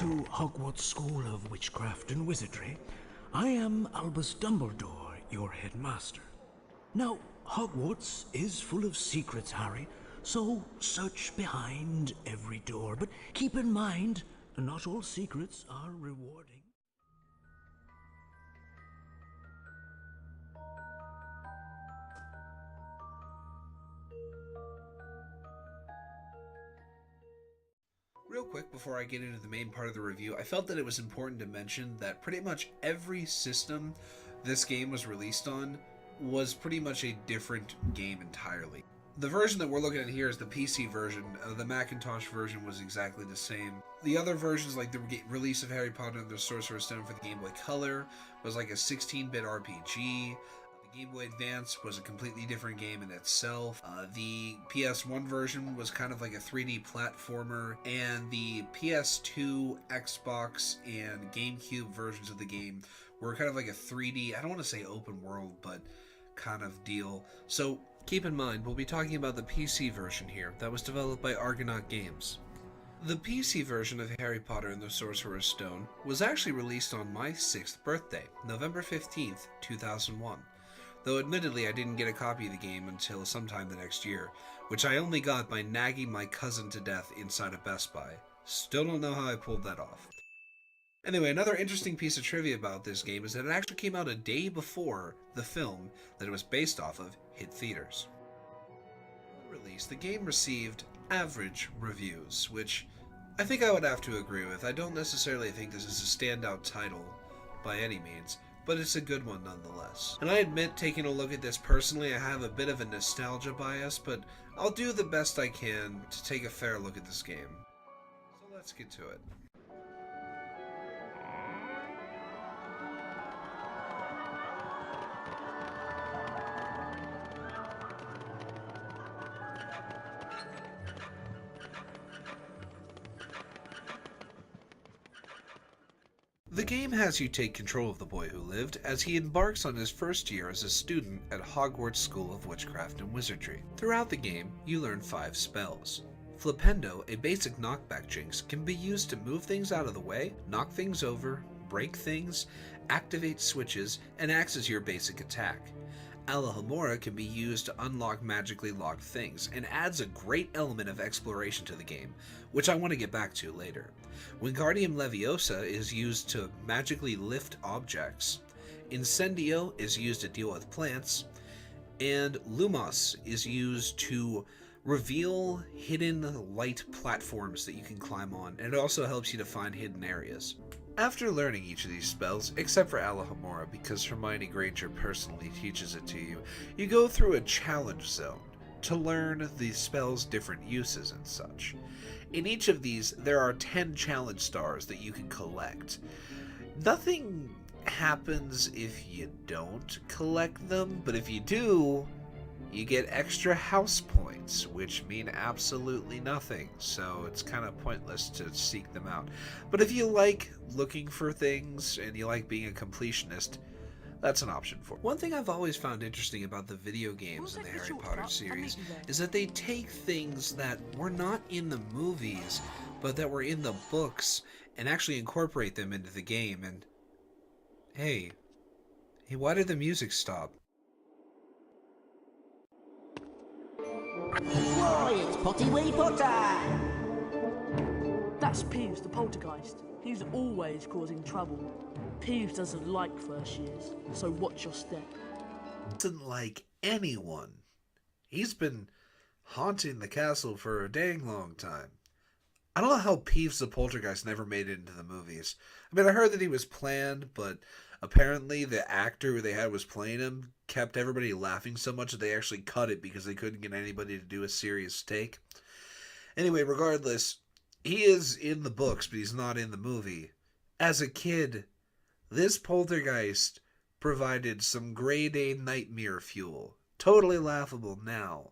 to Hogwarts School of Witchcraft and Wizardry. I am Albus Dumbledore, your headmaster. Now, Hogwarts is full of secrets, Harry, so search behind every door. But keep in mind, not all secrets are rewarding. Real quick, before I get into the main part of the review, I felt that it was important to mention that pretty much every system this game was released on was pretty much a different game entirely. The version that we're looking at here is the PC version. The Macintosh version was exactly the same. The other versions, like the release of Harry Potter and the Sorcerer's Stone for the Game Boy Color, was like a 16-bit RPG. Game Boy Advance was a completely different game in itself. The PS1 version was kind of like a 3D platformer, and the PS2, Xbox, and GameCube versions of the game were kind of like a 3D, I don't want to say open world, but kind of deal. So keep in mind, we'll be talking about the PC version here that was developed by Argonaut Games. The PC version of Harry Potter and the Sorcerer's Stone was actually released on my 6th birthday, November 15th, 2001. Though admittedly I didn't get a copy of the game until sometime the next year, which I only got by nagging my cousin to death inside a Best Buy. Still don't know how I pulled that off. Anyway, another interesting piece of trivia about this game is that it actually came out a day before the film that it was based off of hit theaters. On release, the game received average reviews, which I think I would have to agree with. I don't necessarily think this is a standout title by any means, but it's a good one nonetheless. And I admit, taking a look at this personally, I have a bit of a nostalgia bias, but I'll do the best I can to take a fair look at this game. So let's get to it. The game has you take control of the boy who lived as he embarks on his first year as a student at Hogwarts School of Witchcraft and Wizardry. Throughout the game, you learn 5 spells. Flipendo, a basic knockback jinx, can be used to move things out of the way, knock things over, break things, activate switches, and acts as your basic attack. Alohomora can be used to unlock magically locked things, and adds a great element of exploration to the game, which I want to get back to later. Wingardium Leviosa is used to magically lift objects, Incendio is used to deal with plants, and Lumos is used to reveal hidden light platforms that you can climb on, and it also helps you to find hidden areas. After learning each of these spells, except for Alohomora because Hermione Granger personally teaches it to you, you go through a challenge zone to learn the spell's different uses and such. In each of these, there are 10 challenge stars that you can collect. Nothing happens if you don't collect them, but if you do, you get extra house points, which mean absolutely nothing, so it's kind of pointless to seek them out. But if you like looking for things and you like being a completionist, that's an option for you. One thing I've always found interesting about the video games in the Harry Potter series is that they take things that were not in the movies, but that were in the books, and actually incorporate them into the game. And hey, why did the music stop? Why, it's Potty Wee Potter! That's Peeves the poltergeist. He's always causing trouble. Peeves doesn't like first years, so watch your step. Doesn't like anyone. He's been haunting the castle for a dang long time. I don't know how Peeves the poltergeist never made it into the movies. I mean, I heard that he was planned, but apparently the actor who they had was playing him kept everybody laughing so much that they actually cut it because they couldn't get anybody to do a serious take. Anyway, regardless, he is in the books, but he's not in the movie. As a kid, this poltergeist provided some grade A nightmare fuel. Totally laughable now.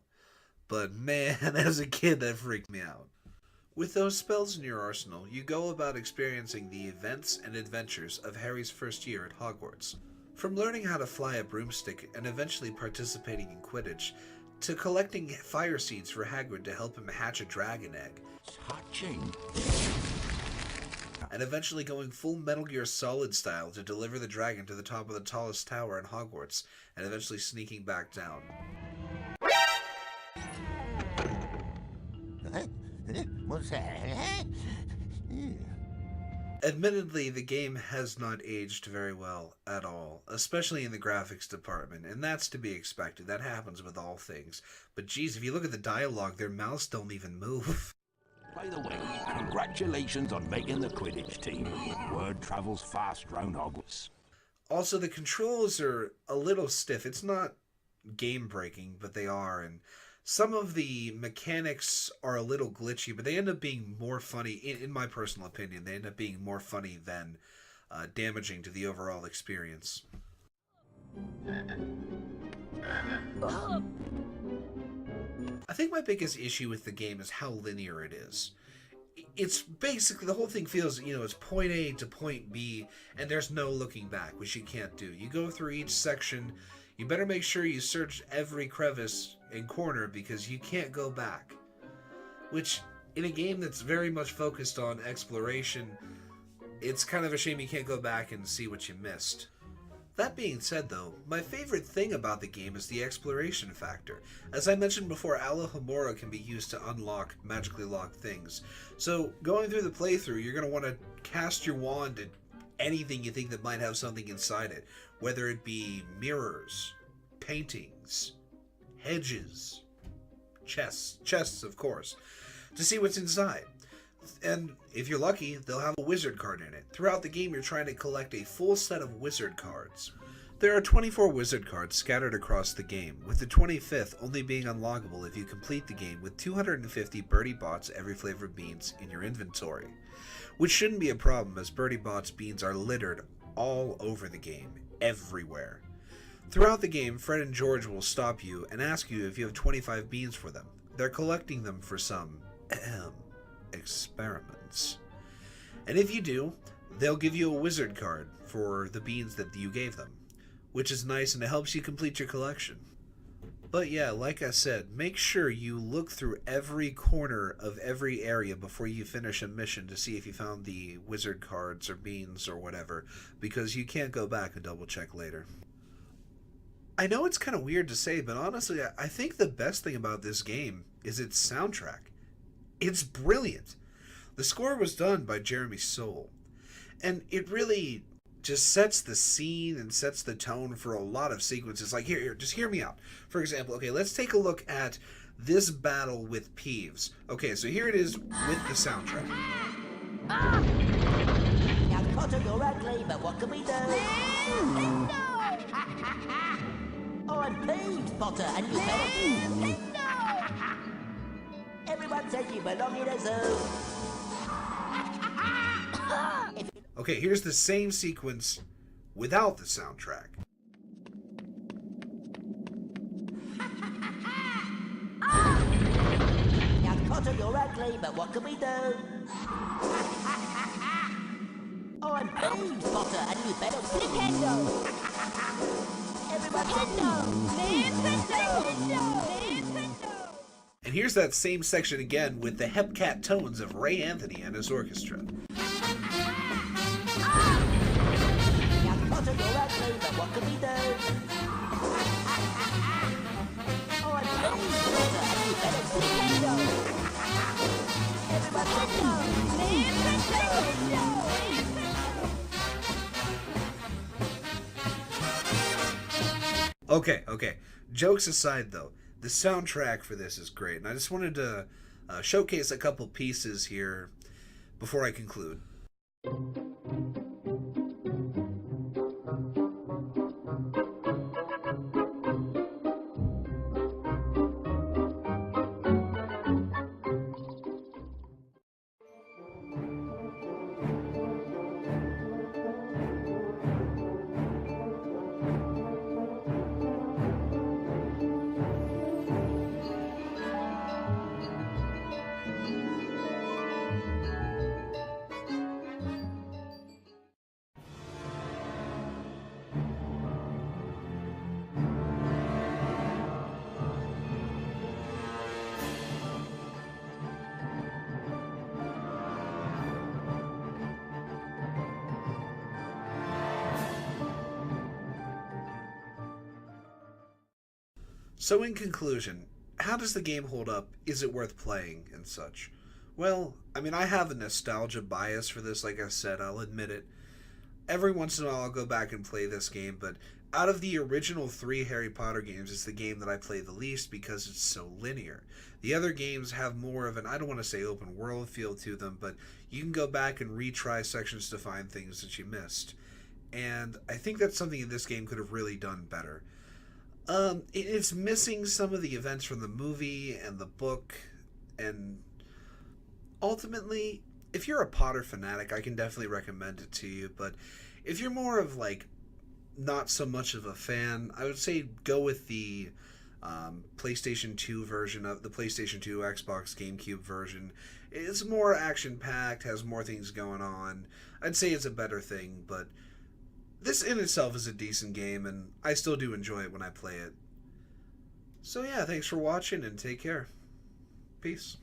But man, as a kid, that freaked me out. With those spells in your arsenal, you go about experiencing the events and adventures of Harry's first year at Hogwarts. From learning how to fly a broomstick and eventually participating in Quidditch, to collecting fire seeds for Hagrid to help him hatch a dragon egg. Hatching? and eventually going full Metal Gear Solid style to deliver the dragon to the top of the tallest tower in Hogwarts, and eventually sneaking back down. What's that? Admittedly, the game has not aged very well at all, especially in the graphics department, and that's to be expected. That happens with all things. But geez, if you look at the dialogue, their mouths don't even move. By the way, congratulations on making the Quidditch team. Word travels fast round Hogwarts. Also, the controls are a little stiff. It's not game-breaking, but they are, and some of the mechanics are a little glitchy, but they end up being more funny, in my personal opinion. They end up being more funny than damaging to the overall experience. I think my biggest issue with the game is how linear it is. It's basically, the whole thing feels, it's point A to point B, and there's no looking back, which you can't do. You go through each section, you better make sure you search every crevice and corner because you can't go back. Which, in a game that's very much focused on exploration, it's kind of a shame you can't go back and see what you missed. That being said though, my favorite thing about the game is the exploration factor. As I mentioned before, Alohomora can be used to unlock magically locked things. So going through the playthrough, you're going to want to cast your wand at anything you think that might have something inside it. Whether it be mirrors, paintings, hedges, chests of course, to see what's inside. And if you're lucky, they'll have a wizard card in it. Throughout the game, you're trying to collect a full set of wizard cards. There are 24 wizard cards scattered across the game, with the 25th only being unlockable if you complete the game with 250 Birdie Bots every flavor beans in your inventory. Which shouldn't be a problem, as Birdie Bots beans are littered all over the game, everywhere. Throughout the game, Fred and George will stop you and ask you if you have 25 beans for them. They're collecting them for some experiments. And if you do, they'll give you a wizard card for the beans that you gave them, which is nice and it helps you complete your collection. But yeah, like I said, make sure you look through every corner of every area before you finish a mission to see if you found the wizard cards or beans or whatever, because you can't go back and double check later. I know it's kind of weird to say, but honestly, I think the best thing about this game is its soundtrack. It's brilliant. The score was done by Jeremy Soule, and it really just sets the scene and sets the tone for a lot of sequences. Like, here, just hear me out. For example, okay, let's take a look at this battle with Peeves. Okay, so here it is with the soundtrack. Now, Potter, you're ugly, but what can we do? Oh, I'm Peeves, Potter, and you better... Everyone says you belong in a zoo. Okay, here's the same sequence without the soundtrack. Now, Potter, you're ugly, but what can we do? Oh, I'm Peeves, Potter, and you better... Nintendo! Everyone says Nintendo! And here's that same section again with the Hepcat tones of Ray Anthony and his orchestra. Now, Potter, you're ugly, but what can we do? Oh, I'm Peeves, Potter, and you better... Nintendo! Everyone says Okay. Jokes aside though, the soundtrack for this is great, and I just wanted to showcase a couple pieces here before I conclude. So in conclusion, how does the game hold up? Is it worth playing and such? Well, I mean, I have a nostalgia bias for this, like I said, I'll admit it. Every once in a while I'll go back and play this game, but out of the original 3 Harry Potter games, it's the game that I play the least because it's so linear. The other games have more of an, I don't want to say open world feel to them, but you can go back and retry sections to find things that you missed. And I think that's something in this game could have really done better. It's missing some of the events from the movie and the book, and ultimately, if you're a Potter fanatic, I can definitely recommend it to you, but if you're more of like not so much of a fan, I would say go with the PlayStation 2 version of the PlayStation 2, Xbox, GameCube version. It's more action-packed, has more things going on. I'd say it's a better thing, but this in itself is a decent game, and I still do enjoy it when I play it. So yeah, thanks for watching, and take care. Peace.